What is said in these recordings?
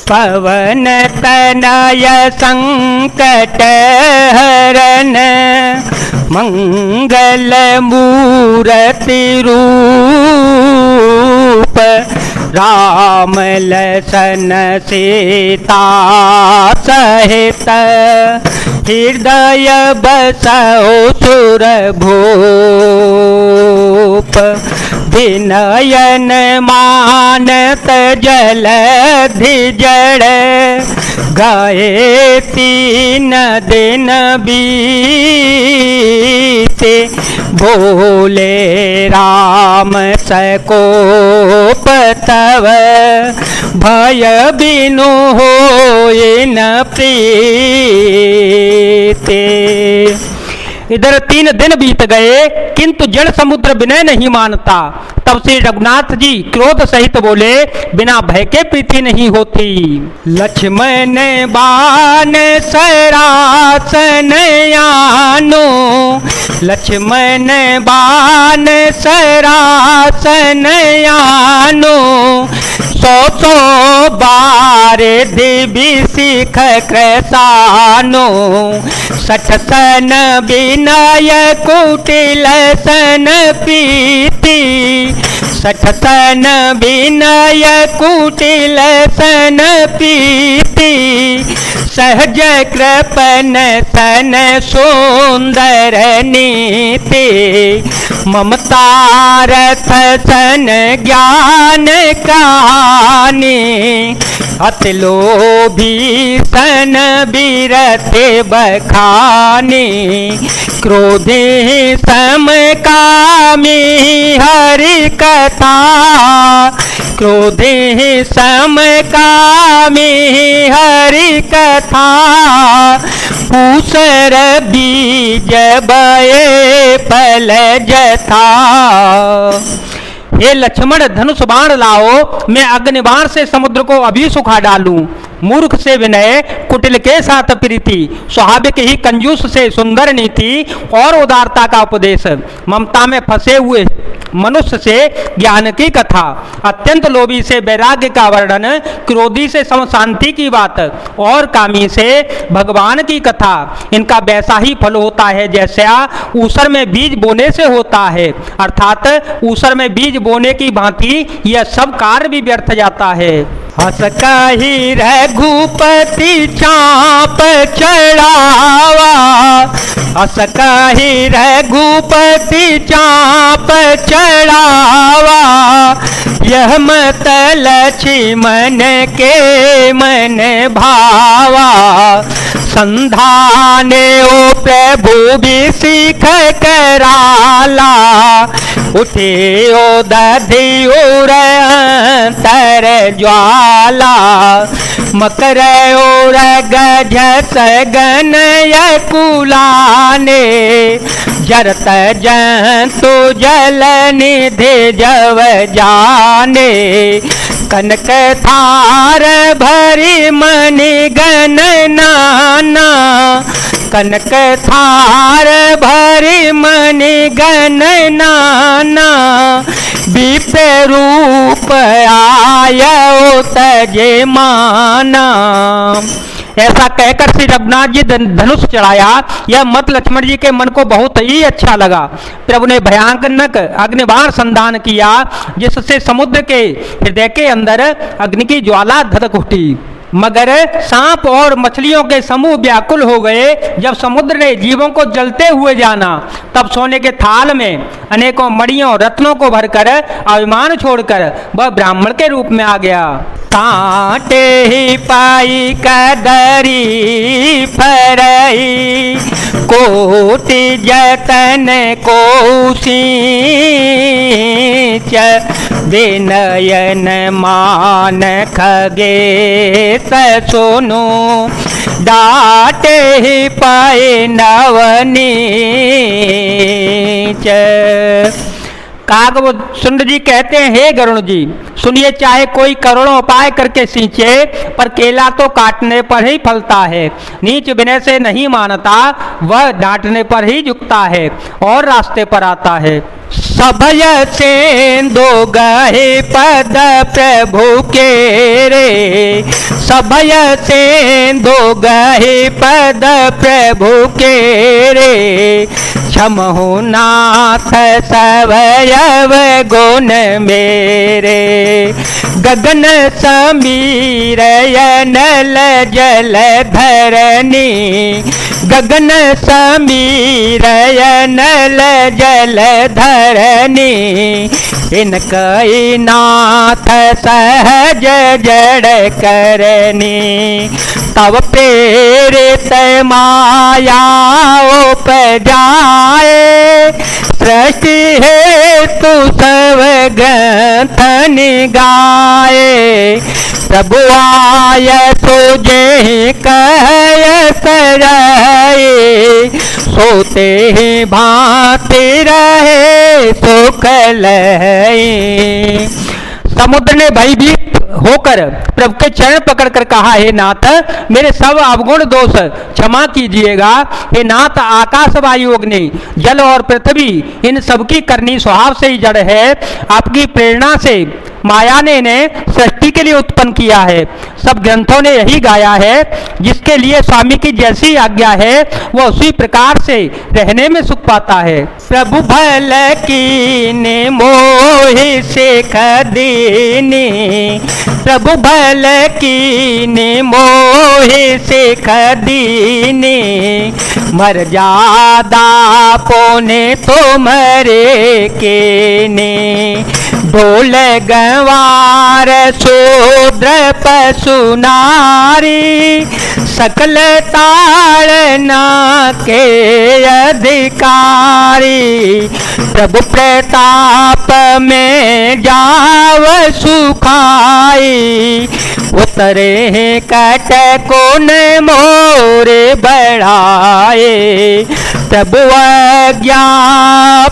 पवन तनय संकट हरन मंगल मूर्ति रूप राम लसन सीता सहित हृदय बसौ सुर भूप विनयन मानत जलधि जड़ गए 3 दिन बीते बोले राम सकोप तव भय बिनु होए न प्रीते। इधर 3 दिन बीत गए किंतु जल समुद्र विनय नहीं मानता। तब श्री रघुनाथ जी क्रोध सहित बोले, बिना भय के प्रीति नहीं होती। लक्ष्मण बाण सरासन आनो, लक्ष्मण बाण सरासन आनो, 100 बार दिव्य सिख कृतानो, 60 सन विनय कुटिल सन प्रीति, 60 सन विनय कुटिल सन प्रीति, सहज कृपन सन सुंदर नीति, ममता रथ सन ज्ञान कहानी, अति लोभी सन बिरते बखानी, क्रोधी समकामी हरि कथा, क्रोधी समकामी हरि कथा, पूसर बीज बये फल जथा। हे लक्ष्मण धनुष बाण लाओ, मैं अग्निबाण से समुद्र को अभी सुखा डालूं। मूर्ख से विनय, कुटिल के साथ प्रीति, स्वाभाविक ही कंजूस से सुंदर नीति और उदारता का उपदेश, ममता में फंसे हुए मनुष्य से ज्ञान की कथा, अत्यंत लोभी से वैराग्य का वर्णन, क्रोधी से शांति की बात और कामी से भगवान की कथा। इनका वैसा ही फल होता है जैसा ऊसर में बीज बोने से होता है, अर्थात ऊसर में बीज बोने की भांति यह सब कार्य भी व्यर्थ जाता है। हस कही रघुपति चाप चढ़ावा, हस कही रघुपति चाप चढ़ावा, यह मत लक्ष्मण के मन भावा, संधाने ओ प्रभु भी सीख कराला, उठे ओ दधि उर अंतर ज्वाला, मकर और गजस गनय कुलाने, जरत जंतु जल निधि जव जाने, कनक थार भरी मणि गण नाना, कनक थार भरी मणि गण नाना, विप रूप आयो तजे माना। ऐसा कहकर श्री रघुनाथ जी धनुष चढ़ाया। यह मत लक्ष्मण जी के मन को बहुत ही अच्छा लगा। प्रभु ने भयानक अग्निबाण संधान किया, जिससे समुद्र के हृदय के अंदर अग्नि की ज्वाला धधक उठी। मगर सांप और मछलियों के समूह व्याकुल हो गए। जब समुद्र ने जीवों को जलते हुए जाना, तब सोने के थाल में अनेकों मणियों रत्नों को भरकर अभिमान छोड़कर वह ब्राह्मण के रूप में आ गया। कांटे ही पाई कदरी फरई, कोटि जतन को सींच, विनयन मान खगेश सुनो, डाटे ही पाए नवनीच। काग सुंद जी कहते हैं, हे गरुण जी, सुनिए, चाहे कोई करोड़ों उपाय करके सींचे, पर केला तो काटने पर ही फलता है। नीच विनय से नहीं मानता, वह डांटने पर ही झुकता है और रास्ते पर आता है। सभय सेंदो गहे पद प्रभु के रे, सभय सेंदो गहे पद प्रभु के रे, क्षमहु नाथ सवयव गुण मेरे, गगन समीर नल जल धरनी, गगन समीर नल जल धरनी, इनकई नाथ सहज जड़ करनी, तब प्रेरित माया उपजाए, सृष्टि हेतु सब ग्रंथ निगाए, प्रभु आय तुझे कह सराए, सोते ही भांति रहे सुख लहे। समुद्र ने भयभीत होकर प्रभु के चरण पकड़कर कहा, हे नाथ, मेरे सब अवगुण दोष क्षमा कीजिएगा। हे नाथ, आकाश वायु अग्नि जल और पृथ्वी इन सबकी करनी स्वभाव से ही जड़ है। आपकी प्रेरणा से माया ने इन्हें सृष्टि के लिए उत्पन्न किया है। सब ग्रंथों ने यही गाया है, जिसके लिए स्वामी की जैसी आज्ञा है वह उसी प्रकार से रहने में सुख पाता है। प्रभु भल कीने मोहि शेख दीनी, प्रभु भल कीने मोहि शेख दीनी, मर्यादा पोने तुमरे केने, ढोल गंवार शूद्र पशु नारी, सकल ताड़ना के अधिकारी, प्रभु प्रताप में जाव सुखाई, उतरे कट कोन मोरे बढ़ाए, प्रभु आज्ञा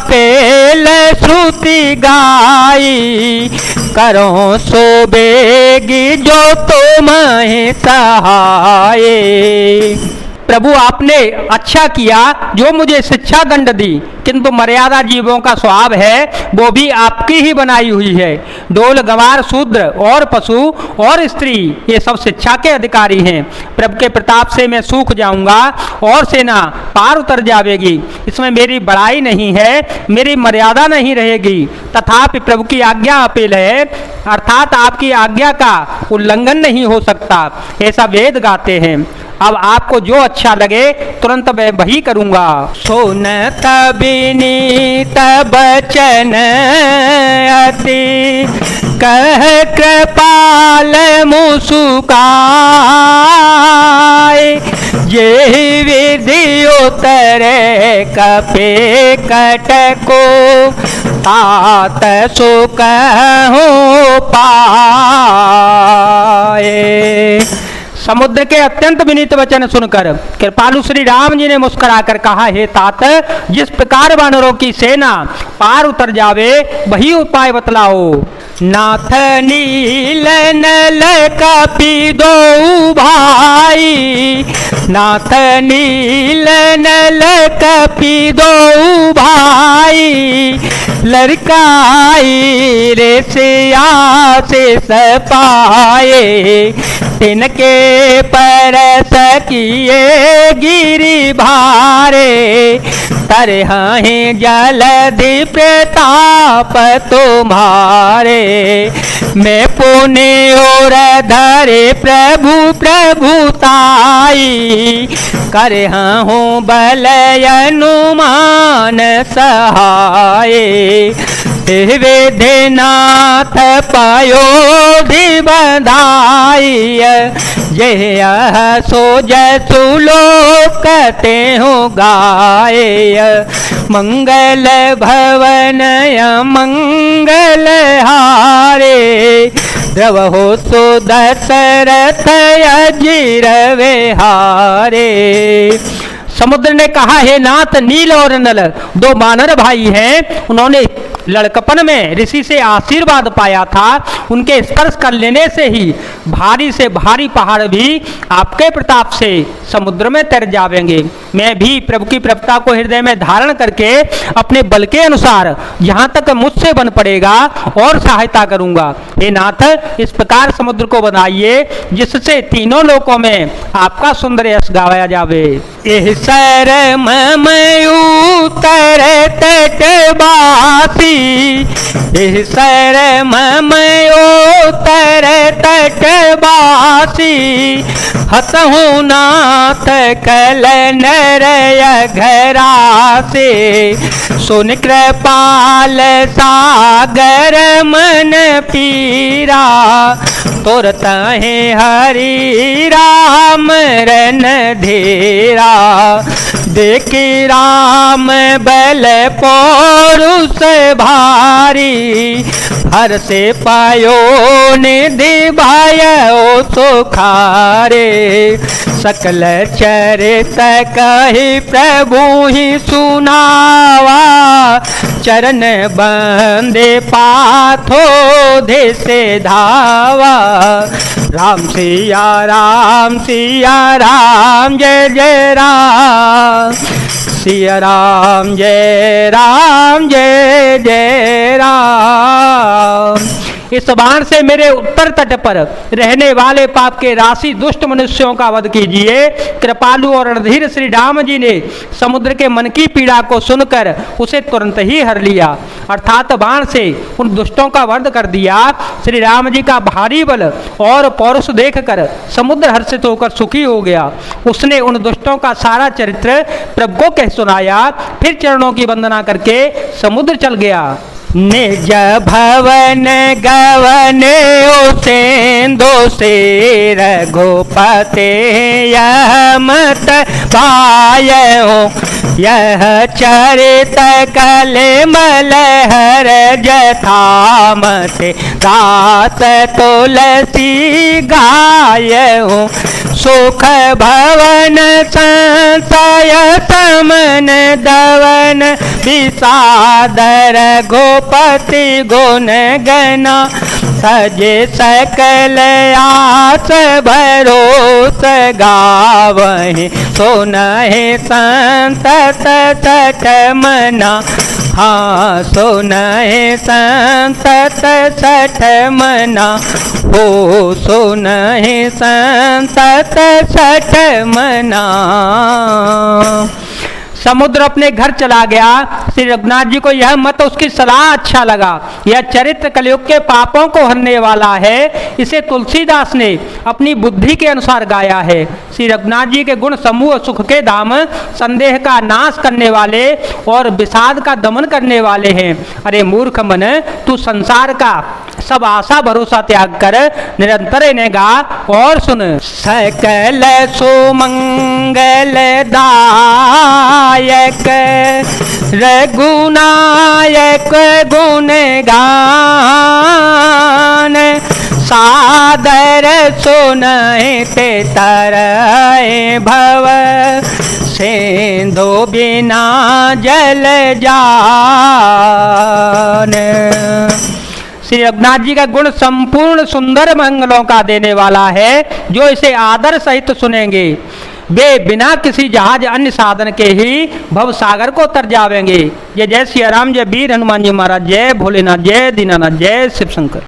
पेल श्रुति गाई, करो सो बेगी जो तुम्हें सहाय। प्रभु आपने अच्छा किया जो मुझे शिक्षा दंड दी, किंतु मर्यादा जीवों का स्वभाव है वो भी आपकी ही बनाई हुई है। डोल गंवार शूद्र और पशु और स्त्री ये सब शिक्षा के अधिकारी हैं। प्रभु के प्रताप से मैं सूख जाऊंगा और सेना पार उतर जाएगी। इसमें मेरी बड़ाई नहीं है, मेरी मर्यादा नहीं रहेगी, तथापि प्रभु की आज्ञा अपील है, अर्थात आपकी आज्ञा का उल्लंघन नहीं हो सकता, ऐसा वेद गाते हैं। अब आपको जो अच्छा लगे तुरंत मैं वही करूंगा। सुनत विनीत बचन अति, कह कृपाल मुस्काए, ये विधि उतरे कपे कटको, तात सुख हो पाए। समुद्र के अत्यंत विनीत वचन सुनकर कृपालु श्री राम जी ने मुस्कुराकर कहा, हे तात, जिस प्रकार वानरों की सेना पार उतर जावे वही उपाय बतलाओ। नाथ नील नल कपि दो भाई, नाथ नील नल कपि दो भाई, लड़काई रे सिया से सपाए, तिनके पर सकिए गिरि भारे, तरहि जलधि प्रताप तुम्हारे, मैं पुण्य और धरे प्रभु प्रभुताई, करहूँ बल अनुमान सहाय, वेदनाथ पयोधि बधाई, जय सो जसु लोकते हो गाय, मंगल भवन मंगल हारे, द्रवहो सो दशरथ अजीर विहारे। समुद्र ने कहा, हे नाथ, नील और नल दो वानर भाई हैं, उन्होंने लड़कपन में ऋषि से आशीर्वाद पाया था, उनके स्पर्श कर लेने से ही भारी से भारी पहाड़ भी आपके प्रताप से समुद्र में तर जावेंगे। मैं भी प्रभु की प्रभुता को हृदय में धारण करके अपने बल के अनुसार जहाँ तक मुझसे बन पड़ेगा और सहायता करूंगा। हे नाथ, इस प्रकार समुद्र को बनाइए जिससे तीनों लोकों में आपका सुंदर यश गाया जावे। एह शरम में उतर तटवासी, एह शरम में उतर तटवासी, हतहु नाथ कल नरय घरा से, सुन कृपाल सागर मन पीरा, तुरत है हरि राम रन धीरा, देखी राम बल पौरुष भारी, हर से पायो निधि भायो सुखारे, सकल चरित कही प्रभु ही सुनावा, चरण बंदे पाथो दे से धावा, राम सिया राम जय जय राम, सिया राम जय जय राम। इस बाण से मेरे उत्तर तट पर रहने वाले पाप के राशि दुष्ट मनुष्यों का वध कीजिए। कृपालु और रणधीर श्री राम जी ने समुद्र के मन की पीड़ा को सुनकर उसे तुरंत ही हर लिया, अर्थात बाण से उन दुष्टों का वध कर दिया। श्री राम जी का भारी बल और पौरुष देखकर समुद्र हर्षित होकर सुखी हो गया। उसने उन दुष्टों का सारा चरित्र प्रभु को कह सुनाया, फिर चरणों की वंदना करके समुद्र चल गया। निज भवन गवन उसेंदो से रघुपते यह मत पायो, यह चरित कलिमल हर जथामते, रात तुलसी गायो, सुख भवन संशय समन दवन, विषादर गोपति गुण गना, सजे सकल आस भरोस गावहि, सुनहि संतत सठ मना, हाँ सुनहि संतत सठ मना, हो सुनहि संतत सठ मना। समुद्र अपने घर चला गया। श्री रघुनाथ जी को यह मत उसकी सलाह अच्छा लगा। यह चरित्र कलयुग के पापों को हरने वाला है। इसे तुलसीदास ने अपनी बुद्धि के अनुसार गाया है। श्री रघुनाथ जी के गुण समूह सुख के धाम, संदेह का नाश करने वाले और विषाद का दमन करने वाले हैं। अरे मूर्ख मन, तू संसार का सब आशा भरोसा त्याग कर निरंतर इन्हें गा और सुन। सकल सुमंगल दायक रघुनायक गुण गान, सादर सुनते तरय भव, सिंधु बिना जल जान। श्री रघुनाथ जी का गुण संपूर्ण सुंदर मंगलों का देने वाला है। जो इसे आदर सहित सुनेंगे वे बिना किसी जहाज अन्य साधन के ही भव सागर को तर जावेंगे। जय जय सिया राम, जय वीर हनुमान जी महाराज, जय भोलेनाथ, जय दीनानाथ, जय शिव शंकर।